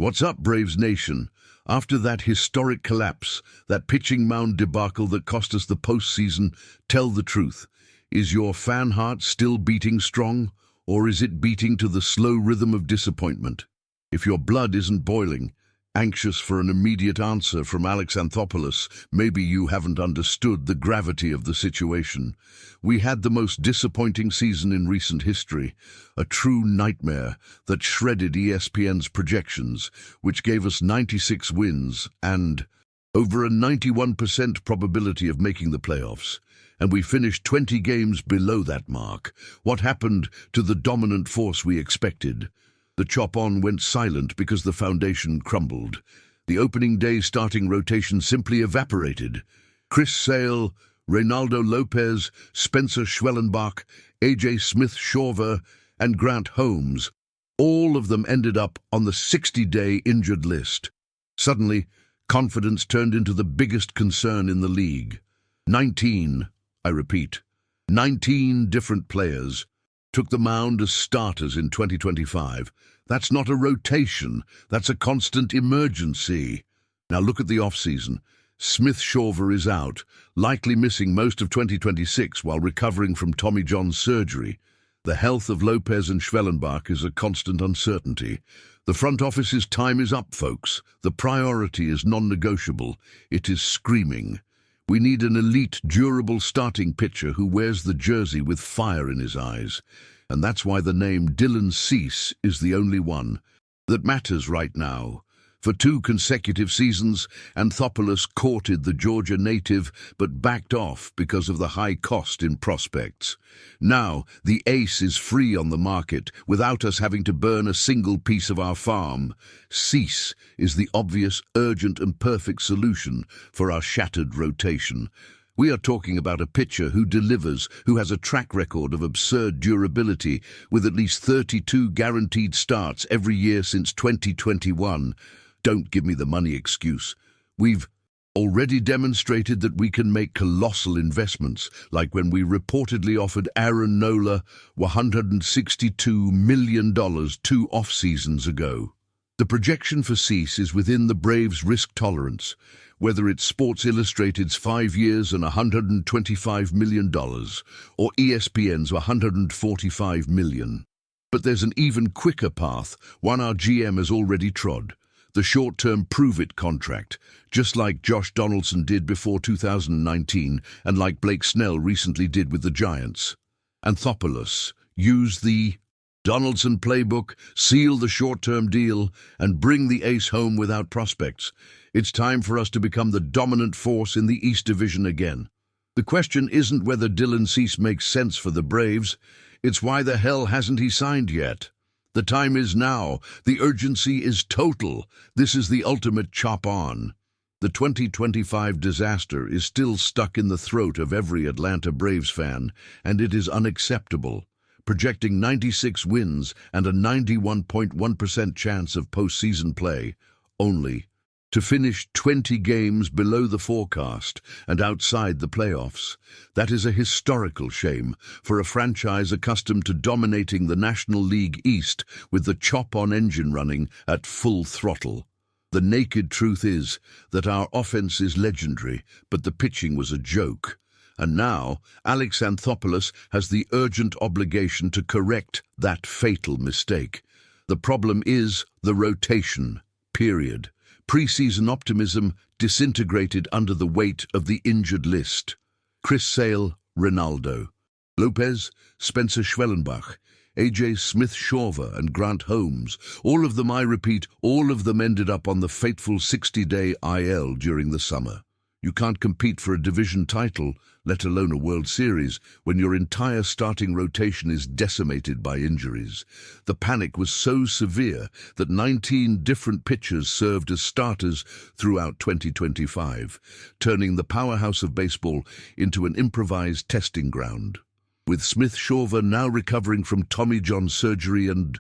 What's up, Braves Nation? After that historic collapse, that pitching mound debacle that cost us the postseason, tell the truth. Is your fan heart still beating strong, or is it beating to the slow rhythm of disappointment? If your blood isn't boiling, anxious for an immediate answer from Alex Anthopoulos, maybe you haven't understood the gravity of the situation. We had the most disappointing season in recent history, a true nightmare that shredded ESPN's projections, which gave us 96 wins and over a 91% probability of making the playoffs. And we finished 20 games below that mark. What happened to the dominant force we expected? The chop-on went silent because the foundation crumbled. The opening day starting rotation simply evaporated. Chris Sale, Reynaldo Lopez, Spencer Schwellenbach, A.J. Smith-Shawver, and Grant Holmes, all of them ended up on the 60-day injured list. Suddenly, confidence turned into the biggest concern in the league. 19, I repeat, 19 different players took the mound as starters in 2025. That's not a rotation, that's a constant emergency. Now look at the offseason. Smith-Shawver is out, likely missing most of 2026 while recovering from Tommy John surgery. The health of Lopez and Schwellenbach is a constant uncertainty. The front office's time is up, folks. The priority is non-negotiable. It is screaming. We need an elite, durable starting pitcher who wears the jersey with fire in his eyes. And that's why the name Dylan Cease is the only one that matters right now. For 2 consecutive seasons, Anthopoulos courted the Georgia native but backed off because of the high cost in prospects. Now, the ace is free on the market without us having to burn a single piece of our farm. Cease is the obvious, urgent and perfect solution for our shattered rotation. We are talking about a pitcher who delivers, who has a track record of absurd durability with at least 32 guaranteed starts every year since 2021. Don't give me the money excuse. We've already demonstrated that we can make colossal investments, like when we reportedly offered Aaron Nola $162 million 2 off-seasons ago. The projection for Cease is within the Braves' risk tolerance, whether it's Sports Illustrated's 5 years and $125 million, or ESPN's $145 million. But there's an even quicker path, one our GM has already trod. The short-term prove-it contract, just like Josh Donaldson did before 2019 and like Blake Snell recently did with the Giants. Anthopoulos used the Donaldson playbook, seal the short-term deal, and bring the ace home without prospects. It's time for us to become the dominant force in the East Division again. The question isn't whether Dylan Cease makes sense for the Braves, it's why the hell hasn't he signed yet? The time is now. The urgency is total. This is the ultimate chop-on. The 2025 disaster is still stuck in the throat of every Atlanta Braves fan, and it is unacceptable. Projecting 96 wins and a 91.1% chance of postseason play, only to finish 20 games below the forecast and outside the playoffs. That is a historical shame for a franchise accustomed to dominating the National League East with the chop-on engine running at full throttle. The naked truth is that our offense is legendary, but the pitching was a joke. And now, Alex Anthopoulos has the urgent obligation to correct that fatal mistake. The problem is the rotation, period. Preseason optimism disintegrated under the weight of the injured list. Chris Sale, Reynaldo Lopez, Spencer Schwellenbach, A.J. Smith-Shawver and Grant Holmes, all of them, I repeat, all of them ended up on the fateful 60-day IL during the summer. You can't compete for a division title, let alone a World Series, when your entire starting rotation is decimated by injuries. The panic was so severe that 19 different pitchers served as starters throughout 2025, turning the powerhouse of baseball into an improvised testing ground. With Smith-Shawver now recovering from Tommy John surgery and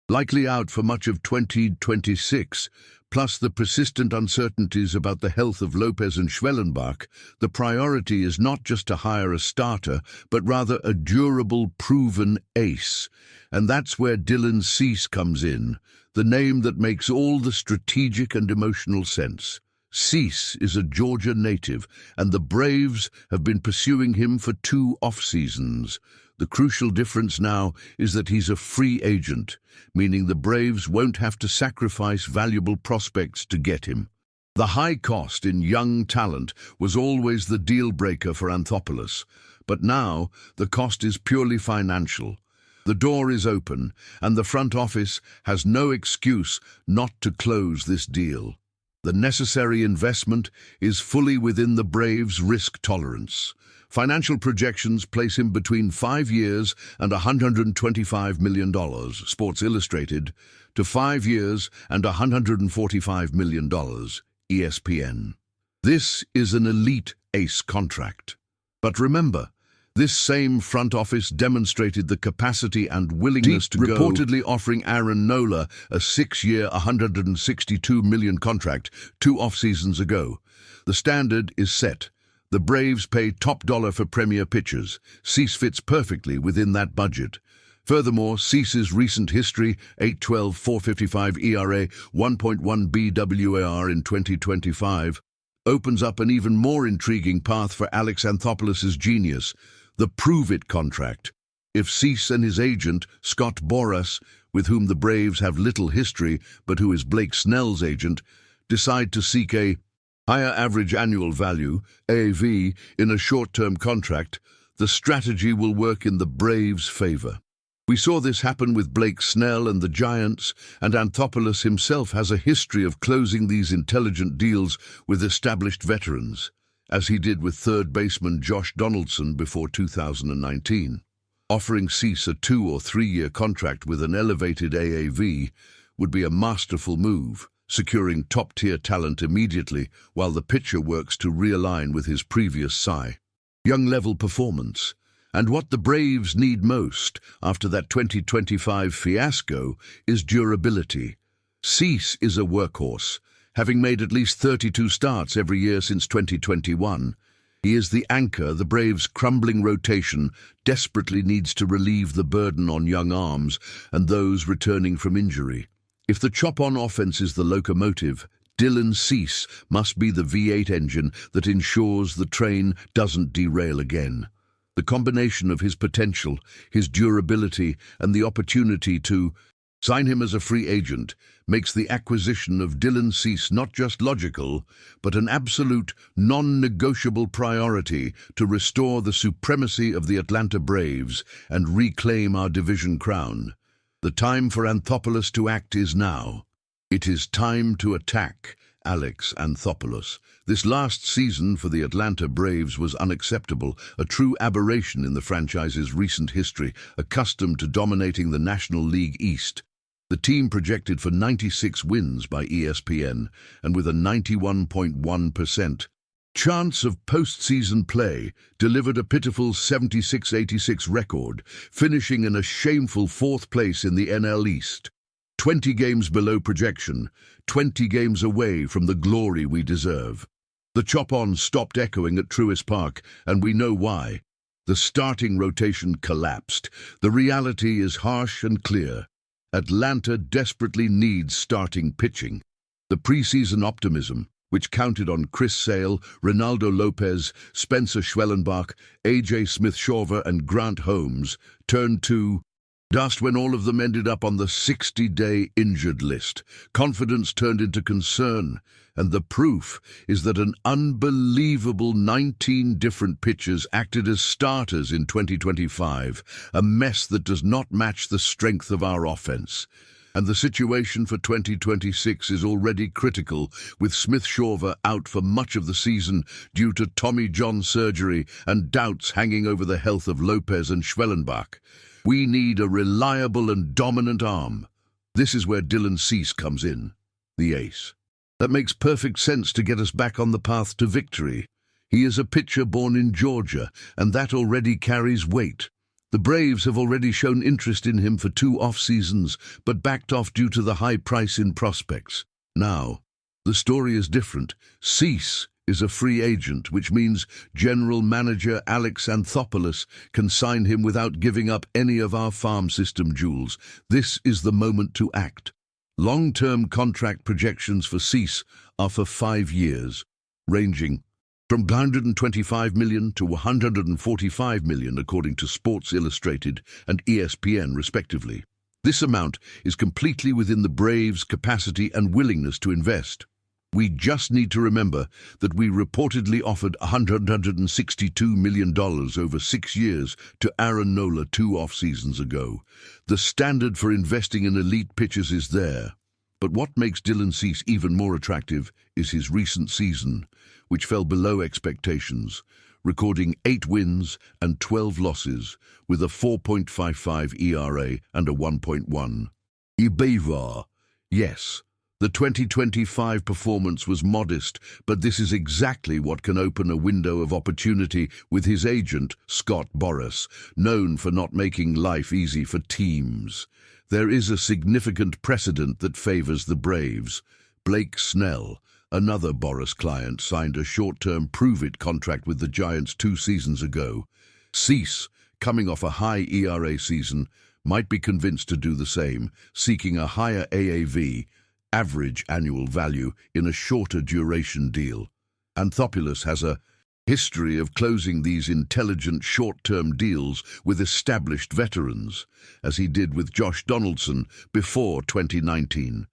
likely out for much of 2026, plus the persistent uncertainties about the health of Lopez and Schwellenbach, the priority is not just to hire a starter, but rather a durable, proven ace. And that's where Dylan Cease comes in, the name that makes all the strategic and emotional sense. Cease is a Georgia native, and the Braves have been pursuing him for 2 off-seasons. The crucial difference now is that he's a free agent, meaning the Braves won't have to sacrifice valuable prospects to get him. The high cost in young talent was always the deal-breaker for Anthopoulos, but now the cost is purely financial. The door is open, and the front office has no excuse not to close this deal. The necessary investment is fully within the Braves' risk tolerance. Financial projections place him between 5 years and $125 million, Sports Illustrated, to 5 years and $145 million, ESPN. This is an elite ace contract. But remember, this same front office demonstrated the capacity and willingness to go, reportedly offering Aaron Nola a 6-year, $162 million contract 2 off-seasons ago. The standard is set. The Braves pay top dollar for premier pitchers. Cease fits perfectly within that budget. Furthermore, Cease's recent history, 8.12, 4.55 ERA, 1.1 BWAR in 2025, opens up an even more intriguing path for Alex Anthopoulos' genius, the Prove-It contract. If Cease and his agent, Scott Boras, with whom the Braves have little history but who is Blake Snell's agent, decide to seek a higher average annual value, AAV, in a short-term contract, the strategy will work in the Braves' favor. We saw this happen with Blake Snell and the Giants, and Anthopoulos himself has a history of closing these intelligent deals with established veterans, as he did with third baseman Josh Donaldson before 2019. Offering Cease a 2- or 3-year contract with an elevated AAV would be a masterful move, securing top-tier talent immediately while the pitcher works to realign with his previous young-level performance. And what the Braves need most after that 2025 fiasco is durability. Cease is a workhorse, having made at least 32 starts every year since 2021. He is the anchor the Braves' crumbling rotation desperately needs to relieve the burden on young arms and those returning from injury. If the chop-on offense is the locomotive, Dylan Cease must be the V8 engine that ensures the train doesn't derail again. The combination of his potential, his durability, and the opportunity to sign him as a free agent makes the acquisition of Dylan Cease not just logical, but an absolute, non-negotiable priority to restore the supremacy of the Atlanta Braves and reclaim our division crown. The time for Anthopoulos to act is now. It is time to attack Alex Anthopoulos. This last season for the Atlanta Braves was unacceptable, a true aberration in the franchise's recent history, accustomed to dominating the National League East. The team projected for 96 wins by ESPN, and with a 91.1% chance of postseason play, delivered a pitiful 76-86 record, finishing in a shameful 4th place in the NL East. 20 games below projection, 20 games away from the glory we deserve. The chop-on stopped echoing at Truist Park, and we know why. The starting rotation collapsed. The reality is harsh and clear. Atlanta desperately needs starting pitching. The preseason optimism, which counted on Chris Sale, Ronaldo Lopez, Spencer Schwellenbach, A.J. Smith-Shawver, and Grant Holmes, turned to dust when all of them ended up on the 60-day injured list. Confidence turned into concern, and the proof is that an unbelievable 19 different pitchers acted as starters in 2025, a mess that does not match the strength of our offense. And the situation for 2026 is already critical, with Smith-Shawver out for much of the season due to Tommy John surgery and doubts hanging over the health of Lopez and Schwellenbach. We need a reliable and dominant arm. This is where Dylan Cease comes in, the ace. That makes perfect sense to get us back on the path to victory. He is a pitcher born in Georgia, and that already carries weight. The Braves have already shown interest in him for 2 off-seasons, but backed off due to the high price in prospects. Now, the story is different. Cease is a free agent, which means General Manager Alex Anthopoulos can sign him without giving up any of our farm system jewels. This is the moment to act. Long-term contract projections for Cease are for 5 years, ranging from 125 million to 145 million according to Sports Illustrated and ESPN respectively. This amount is completely within the Braves' capacity and willingness to invest. We just need to remember that we reportedly offered $162 million over 6 years to Aaron Nola 2 off-seasons ago. The standard for investing in elite pitchers is there. But what makes Dylan Cease even more attractive is his recent season, which fell below expectations, recording 8 wins and 12 losses with a 4.55 ERA and a 1.1 EBITDA. Yes, the 2025 performance was modest, but this is exactly what can open a window of opportunity with his agent, Scott Boras, known for not making life easy for teams. There is a significant precedent that favors the Braves. Blake Snell, another Boras client, signed a short-term prove-it contract with the Giants 2 seasons ago. Cease, coming off a high ERA season, might be convinced to do the same, seeking a higher AAV, average annual value, in a shorter duration deal. Anthopoulos has a history of closing these intelligent short-term deals with established veterans, as he did with Josh Donaldson before 2019.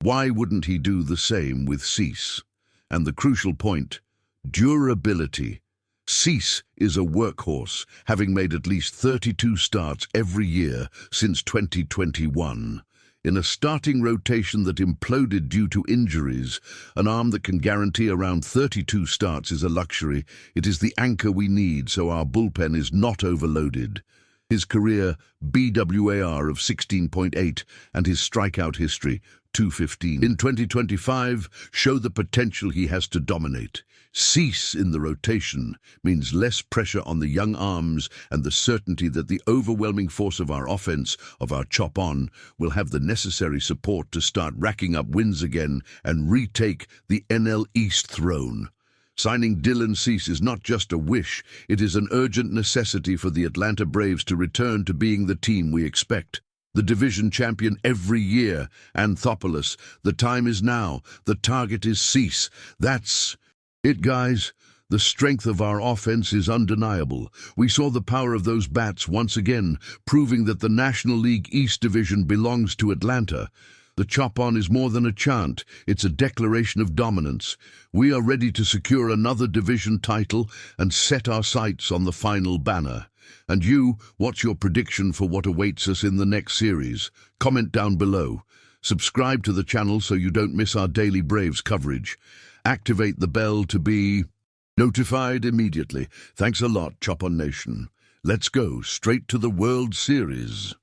Why wouldn't he do the same with Cease? And the crucial point, durability. Cease is a workhorse, having made at least 32 starts every year since 2021. In a starting rotation that imploded due to injuries, an arm that can guarantee around 32 starts is a luxury. It is the anchor we need so our bullpen is not overloaded. His career BWAR of 16.8 and his strikeout history, 215, in 2025 show the potential he has to dominate. Cease in the rotation means less pressure on the young arms and the certainty that the overwhelming force of our offense, of our chop-on, will have the necessary support to start racking up wins again and retake the NL East throne. Signing Dylan Cease is not just a wish, it is an urgent necessity for the Atlanta Braves to return to being the team we expect. The division champion every year, Anthopoulos. The time is now. The target is Cease. That's it, guys. The strength of our offense is undeniable. We saw the power of those bats once again, proving that the National League East Division belongs to Atlanta. The chop-on is more than a chant, it's a declaration of dominance. We are ready to secure another division title and set our sights on the final banner. And you, what's your prediction for what awaits us in the next series? Comment down below. Subscribe to the channel so you don't miss our daily Braves coverage. Activate the bell to be notified immediately. Thanks a lot, Chop-On Nation. Let's go straight to the World Series.